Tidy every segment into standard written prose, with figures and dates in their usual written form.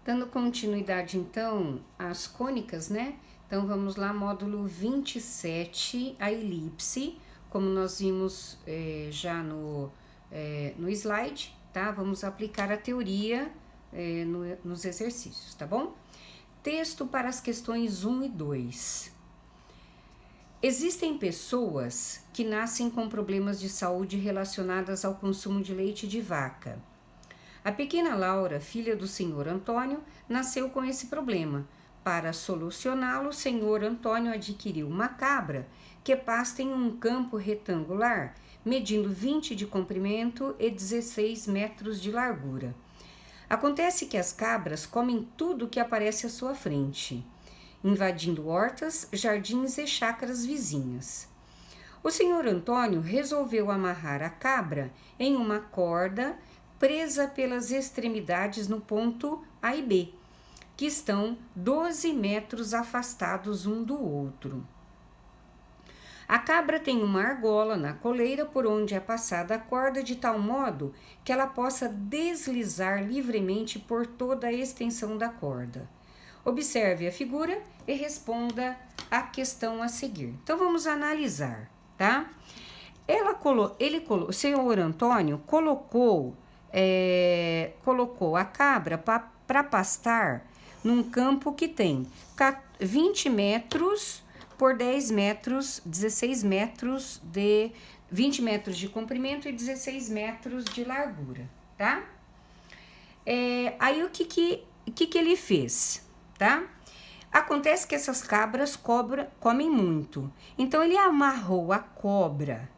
Dando continuidade, então, às cônicas, né? Então, vamos lá, módulo 27, a elipse, como nós vimos já no slide, tá? Vamos aplicar a teoria nos exercícios, tá bom? Texto para as questões 1 e 2. Existem pessoas que nascem com problemas de saúde relacionadas ao consumo de leite de vaca. A pequena Laura, filha do senhor Antônio, nasceu com esse problema. Para solucioná-lo, o senhor Antônio adquiriu uma cabra que pasta em um campo retangular, medindo 20 de comprimento e 16 metros de largura. Acontece que as cabras comem tudo que aparece à sua frente, invadindo hortas, jardins e chácaras vizinhas. O senhor Antônio resolveu amarrar a cabra em uma corda presa pelas extremidades no ponto A e B, que estão 12 metros afastados um do outro. A cabra tem uma argola na coleira por onde é passada a corda de tal modo que ela possa deslizar livremente por toda a extensão da corda. Observe a figura e responda a questão a seguir. Então, vamos analisar, tá? O senhor Antônio colocou a cabra para pastar num campo que tem 20 metros por 10 metros, 16 metros 20 metros de comprimento e 16 metros de largura, tá? Aí o que ele fez, tá? Acontece que essas cabras comem muito. Então, ele amarrou a cobra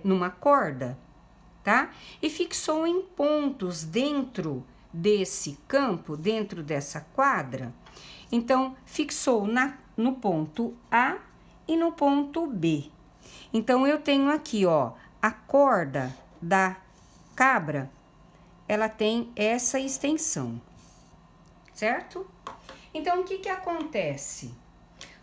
numa corda, tá? E fixou em pontos dentro desse campo, dentro dessa quadra. Então, fixou no ponto A e no ponto B. Então, eu tenho aqui, ó, a corda da cabra, ela tem essa extensão, certo? Então, o que acontece?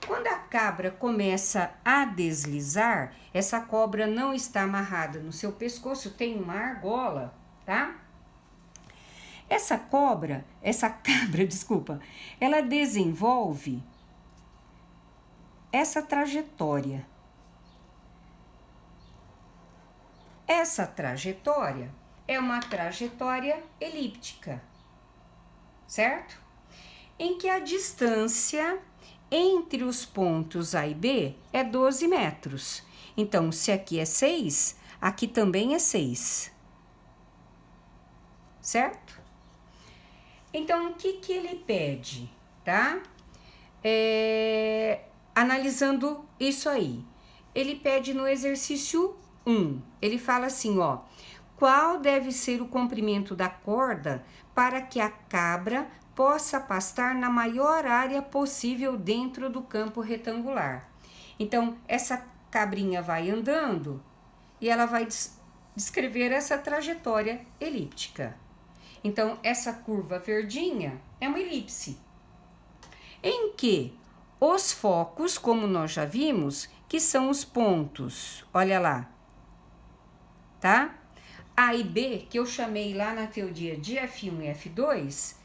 Quando a cabra começa a deslizar, essa cobra não está amarrada no seu pescoço, tem uma argola, tá? Essa cabra, ela desenvolve essa trajetória. Essa trajetória é uma trajetória elíptica, certo? Em que a distância entre os pontos A e B é 12 metros. Então, se aqui é 6, aqui também é 6. Certo? Então, o que ele pede, tá? Analisando isso aí. Ele pede no exercício 1. Ele fala assim, ó. Qual deve ser o comprimento da corda para que a cabra possa pastar na maior área possível dentro do campo retangular? Então, essa cabrinha vai andando e ela vai descrever essa trajetória elíptica. Então, essa curva verdinha é uma elipse, em que os focos, como nós já vimos, que são os pontos, olha lá, tá? A e B, que eu chamei lá na teoria de F1 e F2,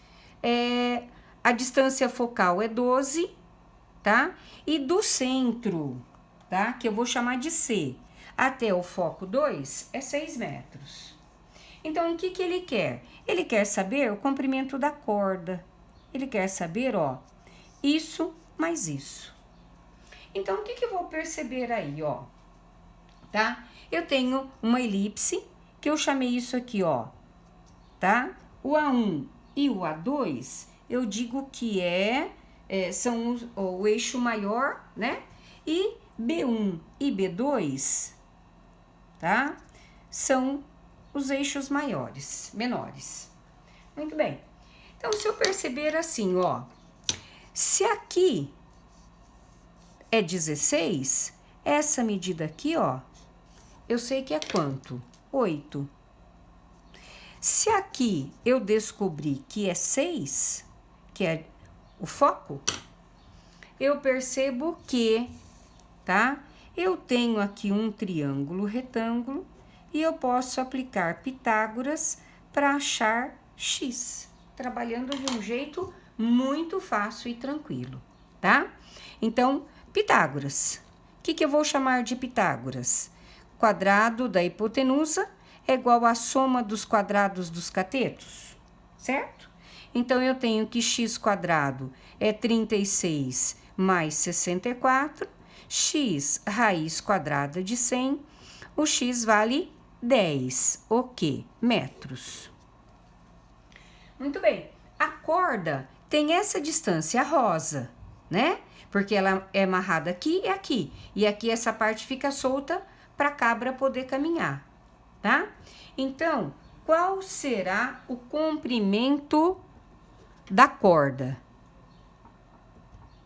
a distância focal é 12, tá? E do centro, tá? Que eu vou chamar de C, até o foco 2 é 6 metros. Então, o que ele quer? Ele quer saber o comprimento da corda. Ele quer saber, ó, isso mais isso. Então, o que eu vou perceber aí, ó? Tá? Eu tenho uma elipse, que eu chamei isso aqui, ó, tá? O A1 e o A2, eu digo que são o eixo maior, né? E B1 e B2, tá? São os eixos menores. Muito bem. Então, se eu perceber assim, ó, se aqui é 16, essa medida aqui, ó, eu sei que é quanto? 8. Se aqui eu descobri que é 6, que é o foco, eu percebo que, tá? Eu tenho aqui um triângulo retângulo e eu posso aplicar Pitágoras para achar x. trabalhando de um jeito muito fácil e tranquilo, tá? Então, Pitágoras. O que eu vou chamar de Pitágoras? Quadrado da hipotenusa é igual à soma dos quadrados dos catetos, certo? Então, eu tenho que x quadrado é 36 mais 64, x raiz quadrada de 100, o x vale 10, o quê? Metros. Muito bem, a corda tem essa distância rosa, né? Porque ela é amarrada aqui e aqui. E aqui essa parte fica solta para a cabra poder caminhar, tá? Então, qual será o comprimento da corda?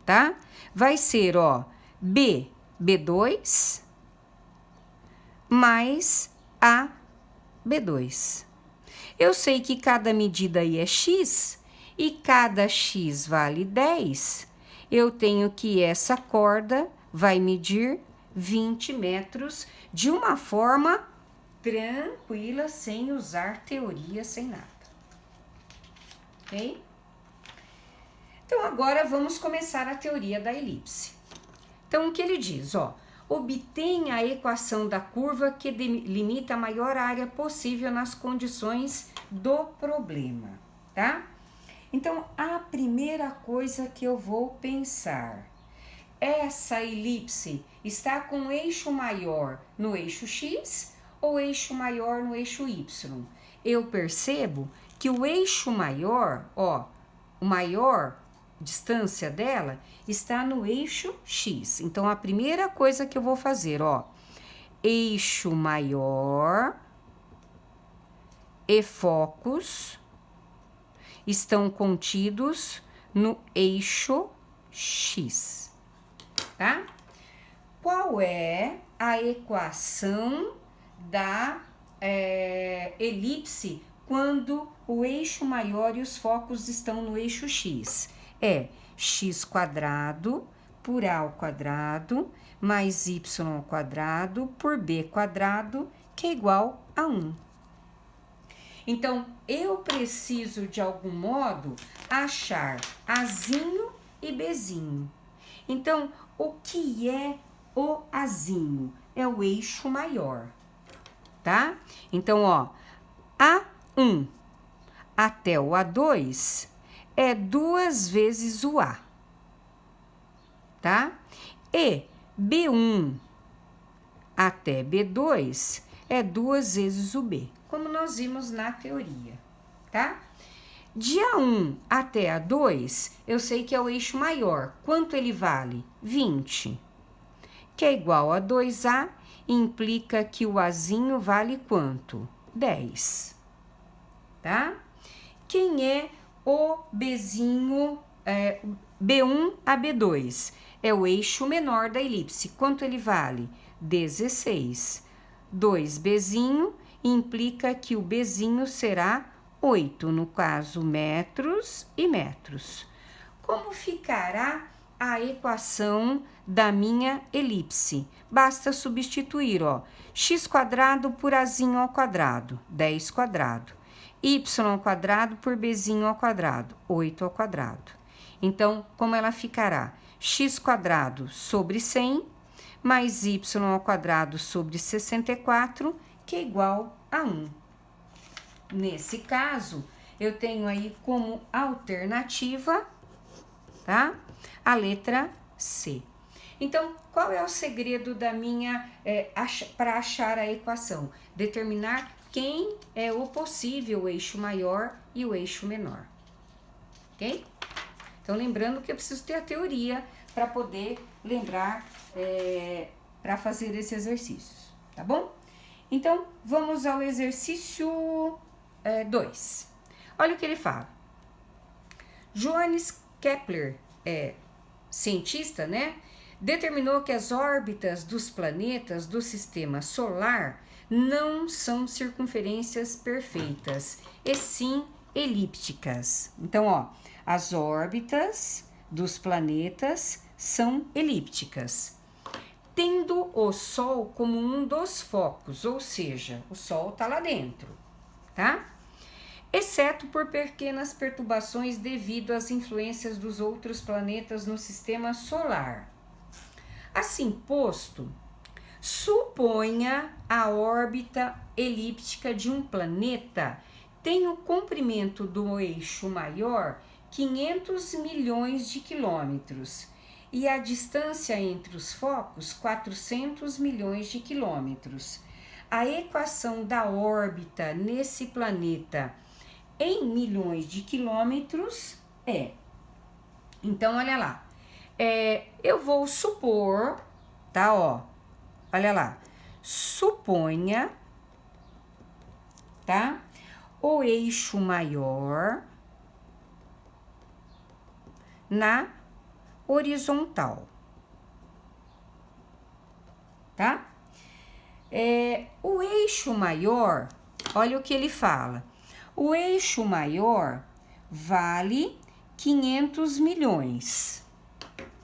Tá? Vai ser, ó, B2 mais AB2. Eu sei que cada medida aí é x e cada x vale 10. Eu tenho que essa corda vai medir 20 metros de uma forma tranquila, sem usar teoria, sem nada. Ok? Então, agora vamos começar a teoria da elipse. Então, o que ele diz? Ó, obtenha a equação da curva que limita a maior área possível nas condições do problema, tá? Então, a primeira coisa que eu vou pensar, essa elipse está com o eixo maior no eixo x ou eixo maior no eixo y? Eu percebo que o eixo maior, ó, o maior distância dela está no eixo x. Então, a primeira coisa que eu vou fazer, ó, eixo maior e focos estão contidos no eixo x, tá? Qual é a equação da elipse quando o eixo maior e os focos estão no eixo x? É x quadrado por a ao quadrado mais y ao quadrado por b quadrado, que é igual a 1. Então, eu preciso, de algum modo, achar azinho e bezinho. Então, o que é o azinho? É o eixo maior, tá? Então, ó, A1 até o A2 é 2 vezes o A, tá? E B1 até B2 é 2 vezes o B, como nós vimos na teoria, tá? De A1 até A2, eu sei que é o eixo maior. Quanto ele vale? 20. Que é igual a 2A, implica que o Azinho vale quanto? 10. Tá? Quem é o Bzinho, B1 a B2? É o eixo menor da elipse. Quanto ele vale? 16. 2Bzinho implica que o Bzinho será 8, no caso, metros e metros. Como ficará a equação da minha elipse? Basta substituir, ó, x quadrado por azinho ao quadrado, 10 quadrado. Y ao quadrado por bzinho ao quadrado, 8 ao quadrado. Então, como ela ficará? X quadrado sobre 100 mais y ao quadrado sobre 64, que é igual a 1. Nesse caso, eu tenho aí como alternativa, tá? A letra C. Então, qual é o segredo da minha, para achar a equação? Determinar quem é o possível eixo maior e o eixo menor, ok? Então, lembrando que eu preciso ter a teoria para poder lembrar, para fazer esse exercício, tá bom? Então, vamos ao exercício 2. Olha o que ele fala. Johannes Kepler, cientista, né? Determinou que as órbitas dos planetas do sistema solar não são circunferências perfeitas, e sim elípticas. Então, ó, as órbitas dos planetas são elípticas, tendo o Sol como um dos focos, ou seja, o Sol tá lá dentro, tá? exceto por pequenas perturbações devido às influências dos outros planetas no sistema solar. Assim posto, suponha a órbita elíptica de um planeta tem o comprimento do eixo maior 500 milhões de quilômetros e a distância entre os focos 400 milhões de quilômetros. A equação da órbita nesse planeta em milhões de quilômetros é... Então, olha lá. Eu vou supor, tá, ó. Olha lá. Suponha, tá? O eixo maior na horizontal, tá? O eixo maior, olha o que ele fala. O eixo maior vale 500 milhões,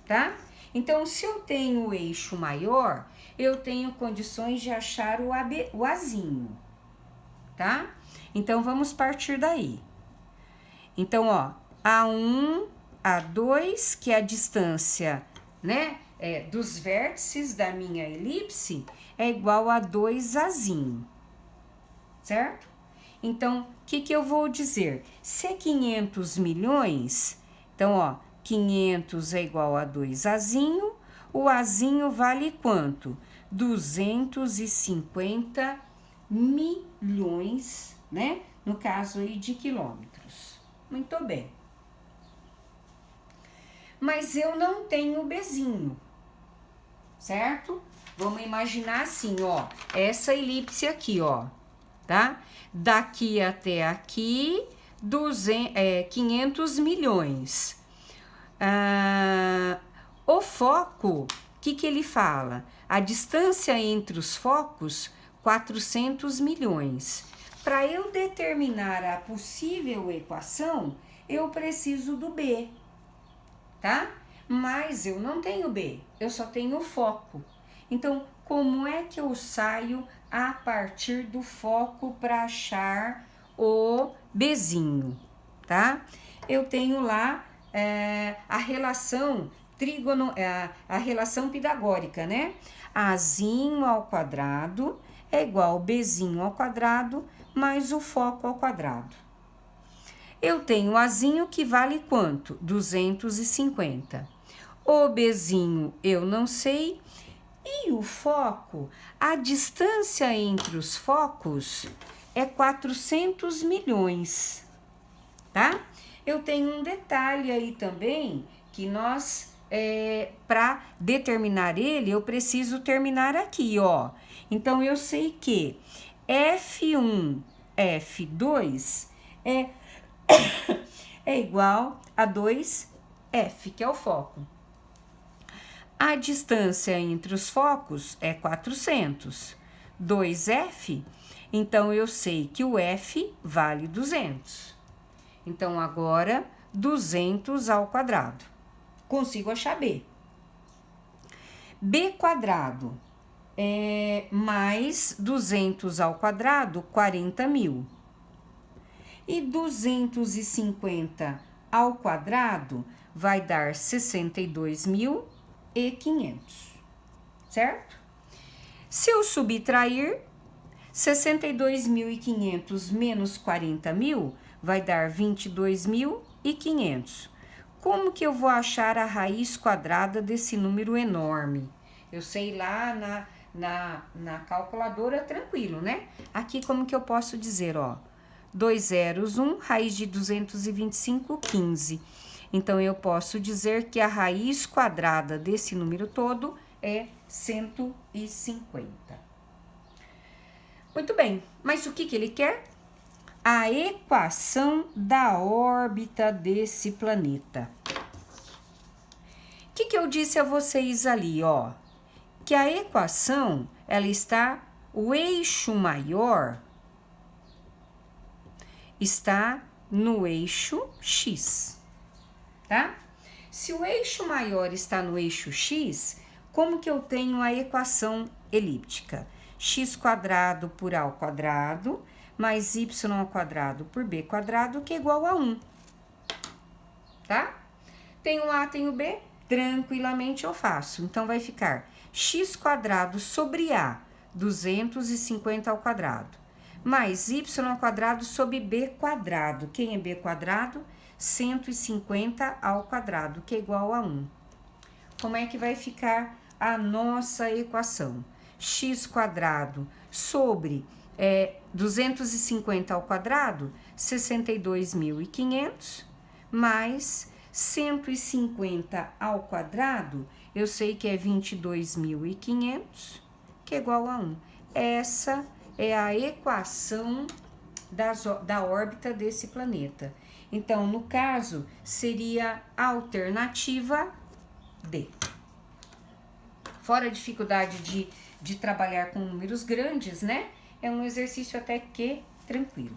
tá? Então, se eu tenho o eixo maior, eu tenho condições de achar o Azinho, tá? Então, vamos partir daí. Então, ó, A1, A2, que é a distância, né, dos vértices da minha elipse, é igual a 2Azinho, certo? Então, o que eu vou dizer? Se é 500 milhões, então, ó, 500 é igual a 2Azinho, o Azinho vale quanto? 250 milhões, né? No caso aí de quilômetros. Muito bem. Mas eu não tenho Bzinho, certo? Vamos imaginar assim, ó, essa elipse aqui, ó, tá? Daqui até aqui, 500 milhões. O foco, o que ele fala? A distância entre os focos, 400 milhões. Para eu determinar a possível equação, eu preciso do B, tá? Mas eu não tenho B, eu só tenho foco. Então, como é que eu saio a partir do foco para achar o Bzinho, tá? Eu tenho lá a relação a relação pitagórica, né? Azinho ao quadrado é igual Bzinho ao quadrado mais o foco ao quadrado. Eu tenho Azinho que vale quanto? 250. O Bzinho eu não sei. E o foco, a distância entre os focos é 400 milhões, tá? Eu tenho um detalhe aí também, que nós, para determinar ele, eu preciso terminar aqui, ó. Então, eu sei que F1, F2 é igual a 2F, que é o foco. A distância entre os focos é 400. 2F, então eu sei que o F vale 200. Então, agora, 200 ao quadrado. Consigo achar B. B quadrado mais 200 ao quadrado, 40 mil. E 250 ao quadrado vai dar 62.500, certo? Se eu subtrair, 62.500 menos 40 mil vai dar 22.500. Como que eu vou achar a raiz quadrada desse número enorme? Eu sei lá na calculadora, tranquilo, né? Aqui como que eu posso dizer, ó, 2 zeros, 1, raiz de 225, 15. Então, eu posso dizer que a raiz quadrada desse número todo é 150. Muito bem, mas o que ele quer? A equação da órbita desse planeta. O que eu disse a vocês ali, ó? Que a equação, ela está, o eixo maior está no eixo X, tá? Se o eixo maior está no eixo X, como que eu tenho a equação elíptica? X² por A² mais y ao quadrado por b quadrado, que é igual a 1. Tá? Tenho A, tenho B, tranquilamente eu faço. Então, vai ficar x quadrado sobre A, 250 ao quadrado, mais y ao quadrado sobre b quadrado. Quem é b quadrado? 150 ao quadrado, que é igual a 1. Como é que vai ficar a nossa equação? X quadrado sobre 250 ao quadrado, 62.500, mais 150 ao quadrado, eu sei que é 22.500, que é igual a 1. Essa é a equação da órbita desse planeta. Então, no caso, seria a alternativa D. Fora a dificuldade de trabalhar com números grandes, né? É um exercício até que tranquilo.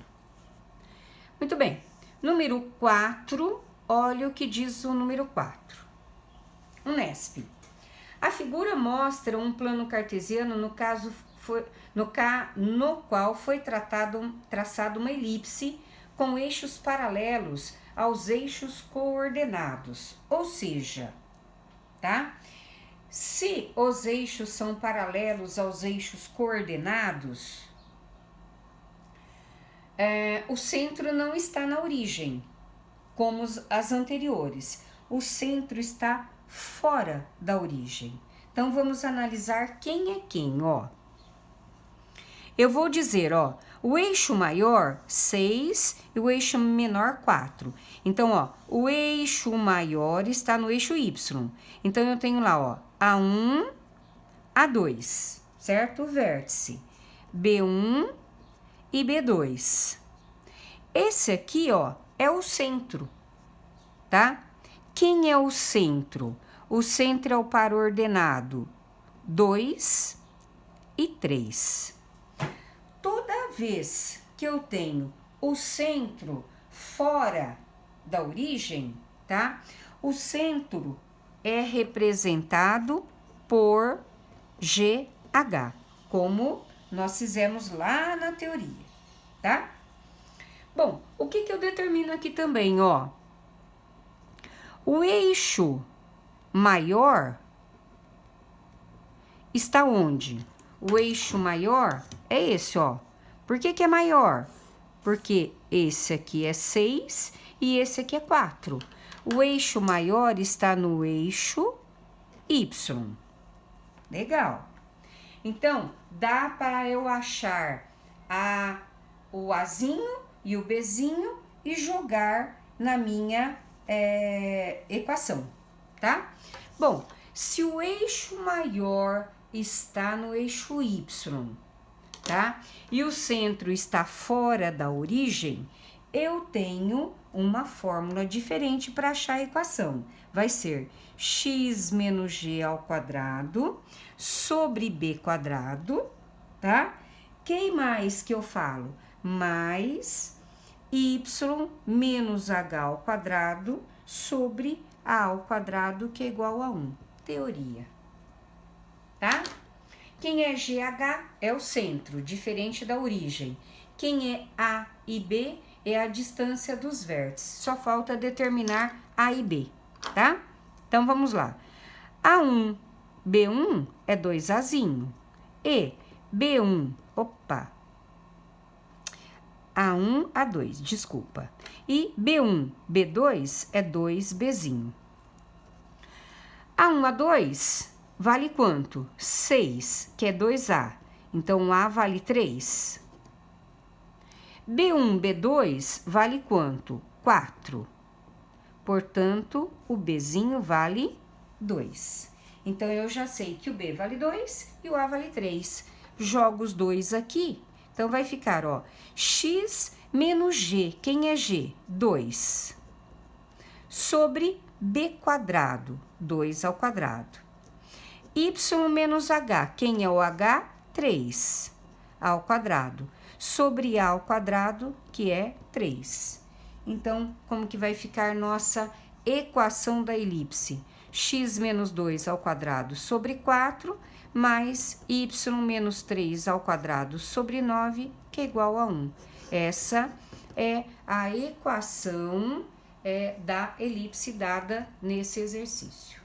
Muito bem. Número 4, olha o que diz o número 4. Unesp. A figura mostra um plano cartesiano, no qual foi traçado uma elipse com eixos paralelos aos eixos coordenados. Ou seja, tá? Se os eixos são paralelos aos eixos coordenados, o centro não está na origem, como as anteriores. O centro está fora da origem. Então, vamos analisar quem é quem, ó. Eu vou dizer, ó, o eixo maior, 6, e o eixo menor, 4. Então, ó, o eixo maior está no eixo Y. Então, eu tenho lá, ó, A1, A2, certo? O vértice. B1 e B2. Esse aqui, ó, é o centro, tá? Quem é o centro? O centro é o par ordenado 2 e 3. Toda vez que eu tenho o centro fora da origem, tá? O centro é representado por GH, como nós fizemos lá na teoria, tá? Bom, o que eu determino aqui também, ó? O eixo maior está onde? O eixo maior é esse, ó. Por que é maior? Porque esse aqui é 6 e esse aqui é 4. O eixo maior está no eixo Y. Legal. Então, dá para eu achar o Azinho e o Bzinho e jogar na minha equação, tá? Bom, se o eixo maior está no eixo Y, tá? E o centro está fora da origem, eu tenho uma fórmula diferente para achar a equação. Vai ser x menos g ao quadrado sobre b quadrado, tá? Quem mais que eu falo? Mais y menos h ao quadrado sobre a ao quadrado, que é igual a 1. Teoria. Tá? Quem é GH é o centro, diferente da origem. Quem é A e B é a distância dos vértices. Só falta determinar A e B, tá? Então, vamos lá. A1, B1 é 2Azinho. E B1, A1, A2, desculpa. E B1, B2 é 2Bzinho. A1, A2 vale quanto? 6, que é 2A. Então, A vale 3. B1, B2 vale quanto? 4. Portanto, o Bzinho vale 2. Então, eu já sei que o B vale 2 e o A vale 3. Jogo os dois aqui. Então, vai ficar, ó, x menos g. Quem é g? 2. Sobre b quadrado, 2 ao quadrado. Y menos h. Quem é o h? 3 ao quadrado. Sobre a ao quadrado, que é 3. Então, como que vai ficar nossa equação da elipse? X menos 2 ao quadrado sobre 4, mais y menos 3 ao quadrado sobre 9, que é igual a 1. Essa é a equação da elipse dada nesse exercício.